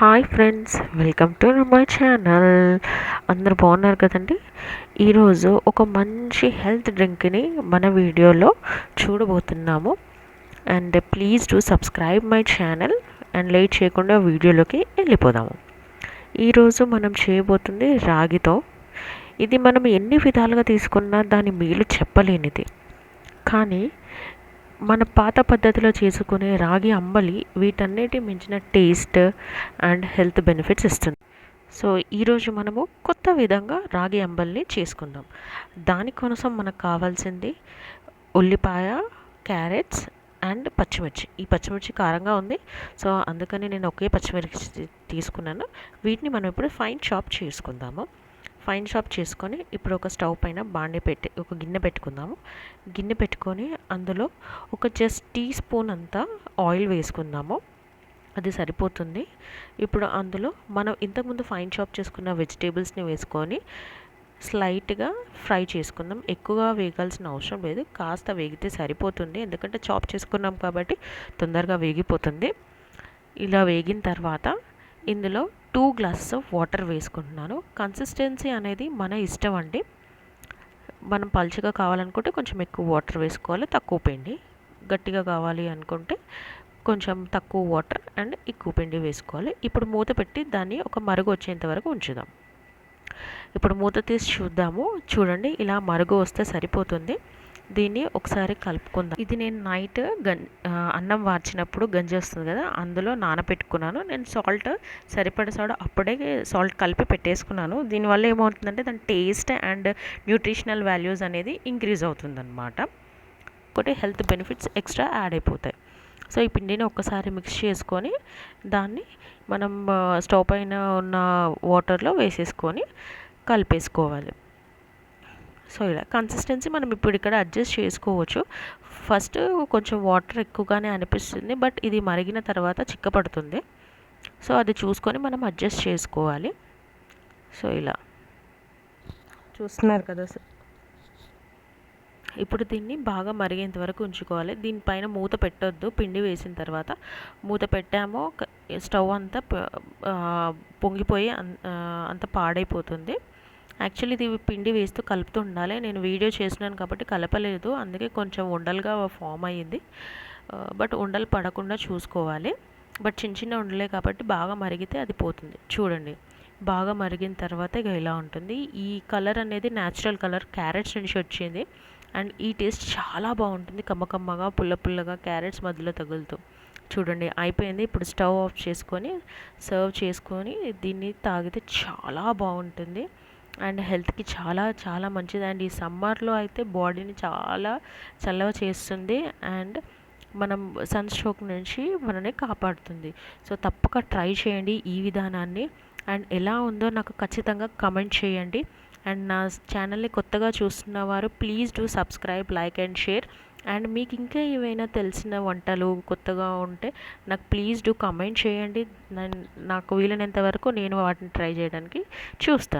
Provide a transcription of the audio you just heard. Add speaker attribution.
Speaker 1: Hi friends, welcome to my channel. అందరు బాగున్నారు కదండి. ఈరోజు ఒక మంచి హెల్త్ డ్రింక్ని మన వీడియోలో చూడబోతున్నాము. And please do subscribe my channel and late చేయకుండా వీడియోలోకి వెళ్ళిపోదాము. ఈరోజు మనం చేయబోతుంది రాగితో. ఇది మనం ఎన్ని విధాలుగా తీసుకున్నా దాని మేలు చెప్పలేనిది. కానీ మన పాత పద్ధతిలో చేసుకునే రాగి అంబలి వీటన్నిటి మించిన టేస్ట్ అండ్ హెల్త్ బెనిఫిట్స్ ఇస్తుంది. సో ఈరోజు మనము కొత్త విధంగా రాగి అంబలిని చేసుకుందాం. దానికోసం మనకు కావాల్సింది ఉల్లిపాయ, క్యారెట్స్ అండ్ పచ్చిమిర్చి. ఈ పచ్చిమిర్చి కారంగా ఉంది, సో అందుకని నేను ఒకే పచ్చిమిర్చి తీసుకున్నాను. వీటిని మనం ఇప్పుడు ఫైన్ చాప్ చేసుకుందాము. ఫైన్ చాప్ చేసుకొని ఇప్పుడు ఒక స్టవ్ పైన ఒక గిన్నె పెట్టుకుందాము. గిన్నె పెట్టుకొని అందులో ఒక జస్ట్ టీ స్పూన్ అంతా ఆయిల్ వేసుకుందాము. అది సరిపోతుంది. ఇప్పుడు అందులో మనం ఇంతకుముందు ఫైన్ చాప్ చేసుకున్న వెజిటేబుల్స్ని వేసుకొని స్లైట్గా ఫ్రై చేసుకుందాం. ఎక్కువగా వేగాల్సిన అవసరం లేదు, కాస్త వేగితే సరిపోతుంది. ఎందుకంటే చాప్ చేసుకున్నాం కాబట్టి తొందరగా వేగిపోతుంది. ఇలా వేగిన తర్వాత ఇందులో 2 గ్లాసెస్ ఆఫ్ వాటర్ వేసుకుంటున్నాను. కన్సిస్టెన్సీ అనేది మన ఇష్టం అండి. మనం పలుచగా కావాలనుకుంటే కొంచెం ఎక్కువ వాటర్ వేసుకోవాలి, తక్కువ పిండి. గట్టిగా కావాలి అనుకుంటే కొంచెం తక్కువ వాటర్ అండ్ ఎక్కువ పిండి వేసుకోవాలి. ఇప్పుడు మూత పెట్టి దాన్ని ఒక మరుగు వచ్చేంత వరకు ఉంచుదాం. ఇప్పుడు మూత తీసి చూద్దాము. చూడండి, ఇలా మరుగు వస్తే సరిపోతుంది. దీన్ని ఒకసారి కలుపుకుందాం. ఇది నేను నైట్ అన్నం వార్చినప్పుడు గంజి వస్తుంది కదా, అందులో నానబెట్టుకున్నాను. నేను సరిపడే అప్పుడే సాల్ట్ కలిపి పెట్టేసుకున్నాను. దీనివల్ల ఏమవుతుందంటే దాని టేస్ట్ అండ్ న్యూట్రిషనల్ వాల్యూస్ అనేది ఇంక్రీజ్ అవుతుందన్నమాట. ఒకటి హెల్త్ బెనిఫిట్స్ ఎక్స్ట్రా యాడ్ అయిపోతాయి. సో ఈ పిండిని ఒక్కసారి మిక్స్ చేసుకొని దాన్ని మనం స్టవ్ పైన ఉన్న వాటర్లో వేసేసుకొని కలిపేసుకోవాలి. సో ఇలా కన్సిస్టెన్సీ మనం ఇప్పుడు ఇక్కడ అడ్జస్ట్ చేసుకోవచ్చు. ఫస్ట్ కొంచెం వాటర్ ఎక్కువగానే అనిపిస్తుంది, బట్ ఇది మరిగిన తర్వాత చిక్కపడుతుంది. సో అది చూసుకొని మనం అడ్జస్ట్ చేసుకోవాలి. సో ఇలా చూస్తున్నారు కదా. ఇప్పుడు దీన్ని బాగా మరిగేంత వరకు ఉంచుకోవాలి. దీనిపైన మూత పెట్టొద్దు. పిండి వేసిన తర్వాత మూత పెట్టామో స్టవ్ అంతా పొంగిపోయి అంత పాడైపోతుంది. యాక్చువల్లీ ఇది పిండి వేస్తూ కలుపుతూ ఉండాలి. నేను వీడియో చేసినాను కాబట్టి కలపలేదు, అందుకే కొంచెం ఉండలుగా ఫామ్ అయ్యింది. బట్ ఉండలు పడకుండా చూసుకోవాలి. బట్ చిన్న చిన్న ఉండలే కాబట్టి బాగా మరిగితే అది పోతుంది. చూడండి, బాగా మరిగిన తర్వాత ఇక ఇలా ఉంటుంది. ఈ కలర్ అనేది న్యాచురల్ కలర్ క్యారెట్స్ నుంచి వచ్చింది. అండ్ ఈ టేస్ట్ చాలా బాగుంటుంది, కమ్మకమ్మగా పుల్ల పుల్లగా క్యారెట్స్ మధ్యలో తగులుతూ. చూడండి అయిపోయింది. ఇప్పుడు స్టవ్ ఆఫ్ చేసుకొని సర్వ్ చేసుకొని దీన్ని తాగితే చాలా బాగుంటుంది అండ్ హెల్త్కి చాలా చాలా మంచిది. అండ్ ఈ సమ్మర్లో అయితే బాడీని చాలా చల్లగా చేస్తుంది అండ్ మనం సన్ స్ట్రోక్ నుంచి మనని కాపాడుతుంది. సో తప్పక ట్రై చేయండి ఈ విధానాన్ని. అండ్ ఎలా ఉందో నాకు ఖచ్చితంగా కమెంట్ చేయండి. అండ్ నా ఛానల్ని కొత్తగా చూస్తున్న వారు please do subscribe, like and share. And మీకు ఇంకా ఏవైనా తెలిసిన వంటలు కొత్తగా ఉంటే నాకు ప్లీజ్ డూ కమెంట్ చేయండి. నాకు వీలైనంత వరకు నేను వాటిని ట్రై చేయడానికి చూస్తాను.